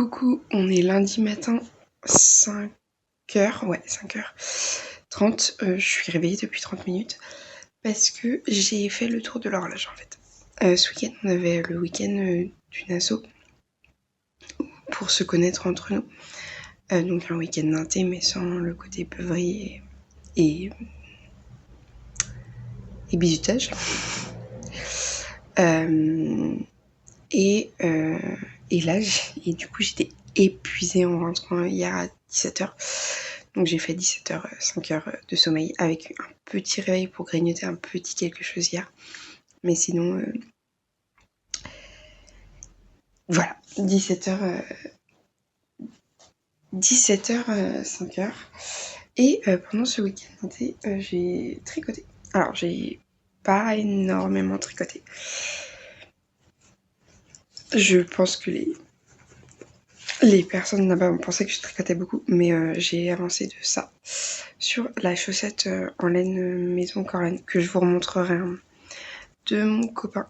Coucou, on est lundi matin, 5h, ouais 5h30, je suis réveillée depuis 30 minutes parce que j'ai fait le tour de l'horloge en fait. Ce week-end, on avait le week-end d'une asso pour se connaître entre nous. Donc un week-end d'inté mais sans le côté beuverie et bizutage. Et là, du coup, j'étais épuisée en rentrant hier à 17h. Donc j'ai fait 17h, 5h de sommeil avec un petit réveil pour grignoter un petit quelque chose hier. Mais sinon, voilà, 17h, 5h. Et pendant ce week-end, j'ai tricoté. Alors, j'ai pas énormément tricoté. Je pense que les personnes là-bas ont pensé que je tricotais beaucoup, mais j'ai avancé de ça sur la chaussette en laine maison Corlane que je vous remontrerai de mon copain.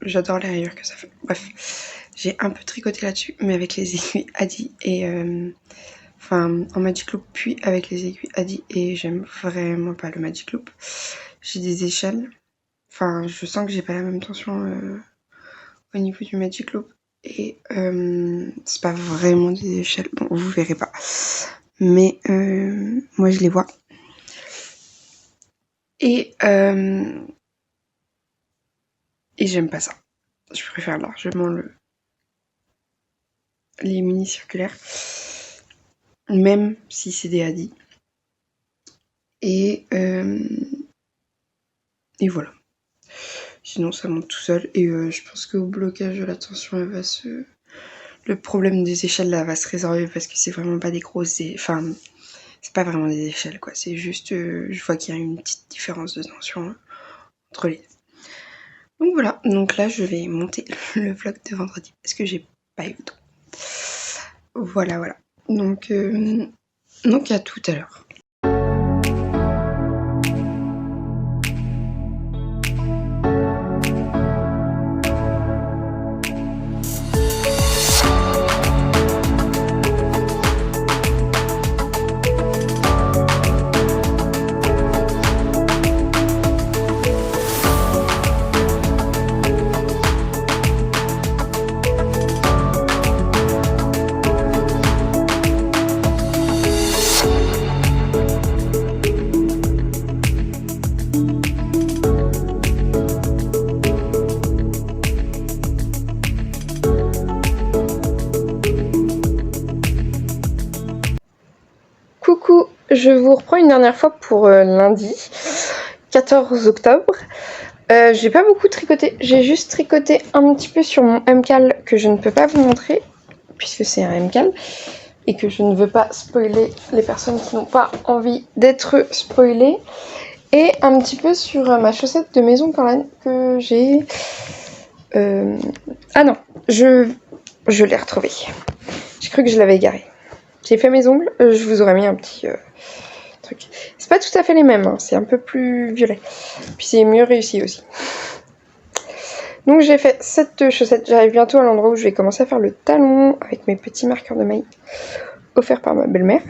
J'adore les rayures que ça fait. Bref, j'ai un peu tricoté là-dessus, mais avec les aiguilles Adi et en Magic Loop, puis avec les aiguilles Adi, et j'aime vraiment pas le Magic Loop. J'ai des échelles. Enfin, je sens que j'ai pas la même tension au niveau du Magic Loop. Et c'est pas vraiment des échelles. Bon, vous verrez pas. Mais moi, je les vois. Et j'aime pas ça. Je préfère largement les mini circulaires. Même si c'est des Adi. Et voilà. Sinon, ça monte tout seul. Et je pense qu'au blocage de la tension, le problème des échelles là va se résorber parce que c'est vraiment pas des grosses. Enfin, c'est pas vraiment des échelles quoi. C'est juste, je vois qu'il y a une petite différence de tension entre les deux. Donc voilà. Donc là, je vais monter le vlog de vendredi parce que j'ai pas eu le temps. Voilà. Donc à tout à l'heure. Coucou, je vous reprends une dernière fois pour lundi 14 octobre. J'ai pas beaucoup tricoté, j'ai juste tricoté un petit peu sur mon MCAL que je ne peux pas vous montrer puisque c'est un MCAL et que je ne veux pas spoiler les personnes qui n'ont pas envie d'être spoilées, et un petit peu sur ma chaussette de maison Corlane que j'ai... Ah non, je l'ai retrouvée. J'ai cru que je l'avais égarée. J'ai fait mes ongles, je vous aurais mis un petit truc. C'est pas tout à fait les mêmes, hein, c'est un peu plus violet. Puis c'est mieux réussi aussi. Donc j'ai fait cette chaussette, j'arrive bientôt à l'endroit où je vais commencer à faire le talon avec mes petits marqueurs de mailles offerts par ma belle-mère.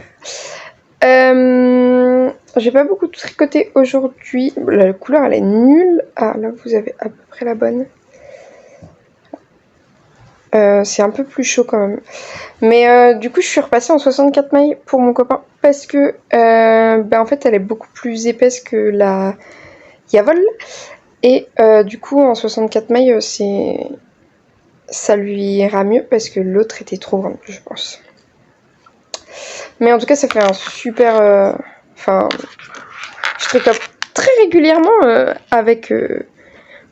J'ai pas beaucoup tricoté aujourd'hui, la couleur elle est nulle. Ah là vous avez à peu près la bonne. C'est un peu plus chaud quand même. Mais du coup je suis repassée en 64 mailles pour mon copain parce que en fait elle est beaucoup plus épaisse que la Yavol. Et du coup en 64 mailles ça lui ira mieux parce que l'autre était trop grande je pense. Mais en tout cas ça fait un super... je tricote très régulièrement avec...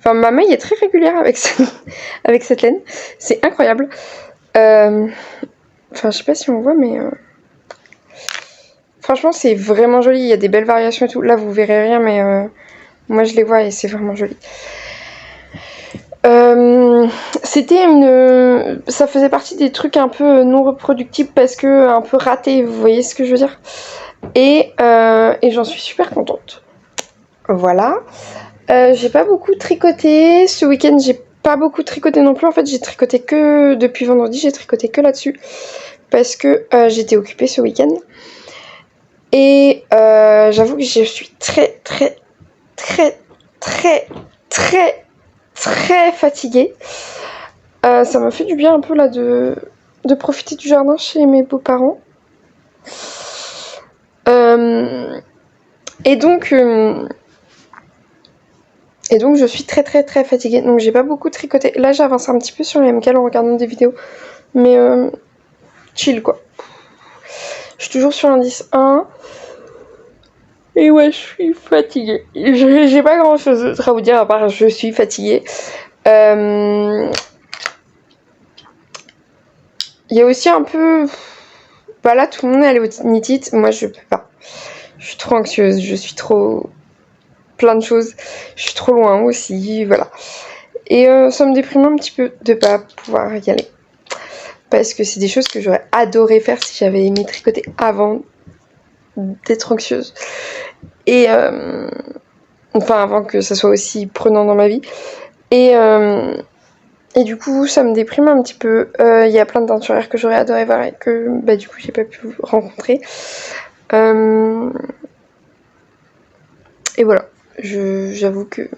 ma maille est très régulière avec cette laine. C'est incroyable. Je sais pas si on voit, mais... Franchement, c'est vraiment joli. Il y a des belles variations et tout. Là, vous verrez rien, mais moi, je les vois et c'est vraiment joli. Ça faisait partie des trucs un peu non reproductibles parce que un peu ratés, vous voyez ce que je veux dire. Et j'en suis super contente. Voilà. J'ai pas beaucoup tricoté. Ce week-end, j'ai pas beaucoup tricoté non plus. En fait, j'ai tricoté que depuis vendredi, j'ai tricoté que là-dessus parce que j'étais occupée ce week-end. Et j'avoue que je suis très fatiguée. Ça m'a fait du bien un peu là de profiter du jardin chez mes beaux-parents. Et donc je suis très fatiguée. Donc j'ai pas beaucoup tricoté. Là j'avance un petit peu sur les MKL en regardant des vidéos. Mais chill quoi. Je suis toujours sur l'indice 1. Et ouais, je suis fatiguée. J'ai pas grand chose d'autre à vous dire à part je suis fatiguée. Il y a aussi un peu... Bah là, tout le monde est allé au Knit. Moi, je peux pas. Je suis trop anxieuse. Je suis trop... Plein de choses. Je suis trop loin aussi. Voilà. Et ça me déprime un petit peu de pas pouvoir y aller. Parce que c'est des choses que j'aurais adoré faire si j'avais aimé tricoter avant d'être anxieuse. Et enfin avant que ça soit aussi prenant dans ma vie. Et du coup ça me déprime un petit peu. Il y a plein de teinturières que j'aurais adoré voir et que bah du coup j'ai pas pu rencontrer. Et voilà, j'avoue que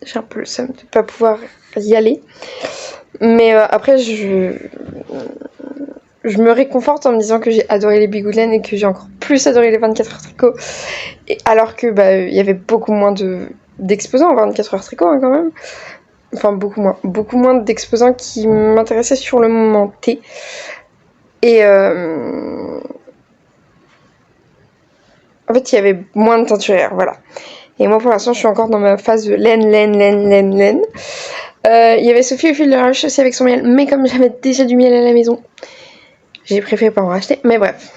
j'ai un peu le seum de pas pouvoir y aller. Mais après je me réconforte en me disant que j'ai adoré les bigoudelaines et que j'ai encore plus adoré les 24 heures tricot. Et alors que bah il y avait beaucoup moins d'exposants en 24 heures tricot hein, quand même. Enfin beaucoup moins d'exposants qui m'intéressaient sur le moment T. Et en fait il y avait moins de teinturières, voilà. Et moi pour l'instant je suis encore dans ma phase de laine. Il y avait Sophie au fil de la roche aussi avec son miel, mais comme j'avais déjà du miel à la maison, j'ai préféré pas en racheter. Mais bref,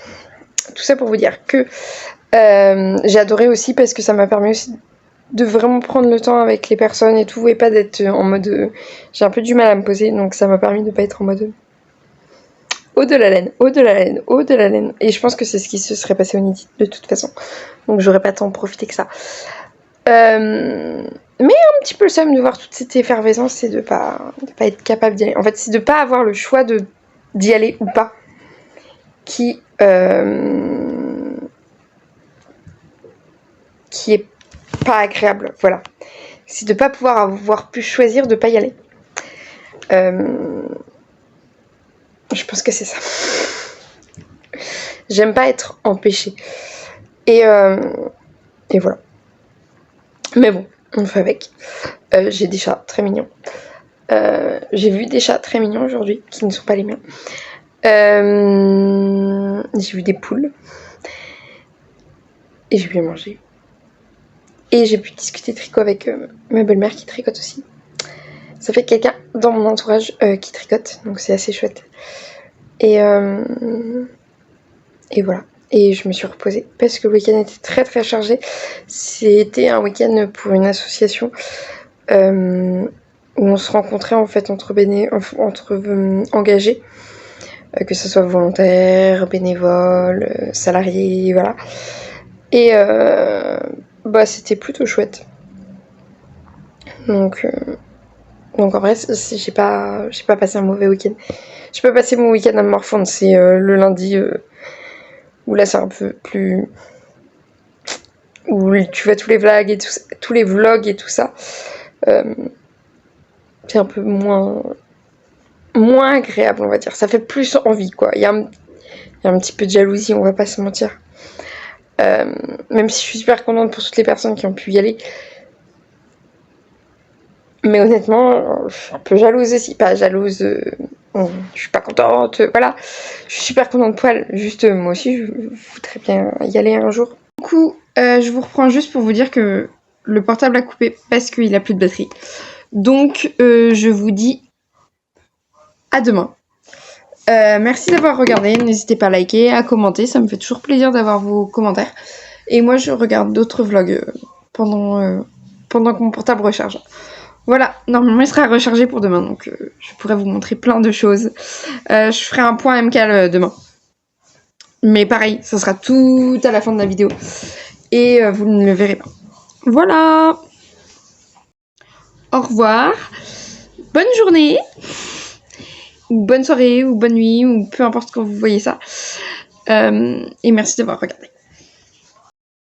tout ça pour vous dire que j'ai adoré aussi parce que ça m'a permis aussi de vraiment prendre le temps avec les personnes et tout, et pas d'être en mode... j'ai un peu du mal à me poser, donc ça m'a permis de pas être en mode... eau de la laine. Et je pense que c'est ce qui se serait passé au Knit de toute façon. Donc j'aurais pas tant profité que ça. Mais un petit peu le seum de voir toute cette effervescence et de pas être capable d'y aller. En fait, c'est de pas avoir le choix d'y aller ou pas qui est pas agréable, voilà. C'est de pas pouvoir avoir pu choisir de pas y aller. Je pense que c'est ça. J'aime pas être empêchée. Et voilà. Mais bon, on fait avec. J'ai des chats très mignons. J'ai vu des chats très mignons aujourd'hui, qui ne sont pas les miens. J'ai vu des poules. Et j'ai pu les manger. Et j'ai pu discuter tricot avec ma belle-mère qui tricote aussi. Ça fait quelqu'un dans mon entourage qui tricote, donc c'est assez chouette. Et voilà. Et je me suis reposée parce que le week-end était très chargé. C'était un week-end pour une association où on se rencontrait en fait entre engagés, que ce soit volontaires, bénévoles, salariés, voilà. Et bah c'était plutôt chouette. Donc en vrai, j'ai pas passé un mauvais week-end. J'ai pas passé mon week-end à me morfondre. C'est le lundi où là c'est un peu plus... où tu vois tous les vlogs et tout ça. C'est un peu moins agréable, on va dire. Ça fait plus envie, quoi. Il y a un petit peu de jalousie, on va pas se mentir. Même si je suis super contente pour toutes les personnes qui ont pu y aller. Mais honnêtement, je suis un peu jalouse aussi. Pas jalouse, je suis pas contente, voilà. Je suis super contente pour elle. Juste, moi aussi, je voudrais bien y aller un jour. Du coup, je vous reprends juste pour vous dire que le portable a coupé parce qu'il a plus de batterie. Donc, je vous dis à demain. Merci d'avoir regardé. N'hésitez pas à liker, à commenter. Ça me fait toujours plaisir d'avoir vos commentaires. Et moi, je regarde d'autres vlogs pendant que mon portable recharge. Voilà, normalement il sera rechargé pour demain, donc je pourrais vous montrer plein de choses. Je ferai un point MKL demain. Mais pareil, ça sera tout à la fin de la vidéo. Et vous ne le verrez pas. Voilà. Au revoir. bonne journée, ou bonne soirée, ou bonne nuit, ou peu importe quand vous voyez ça. Et merci d'avoir regardé.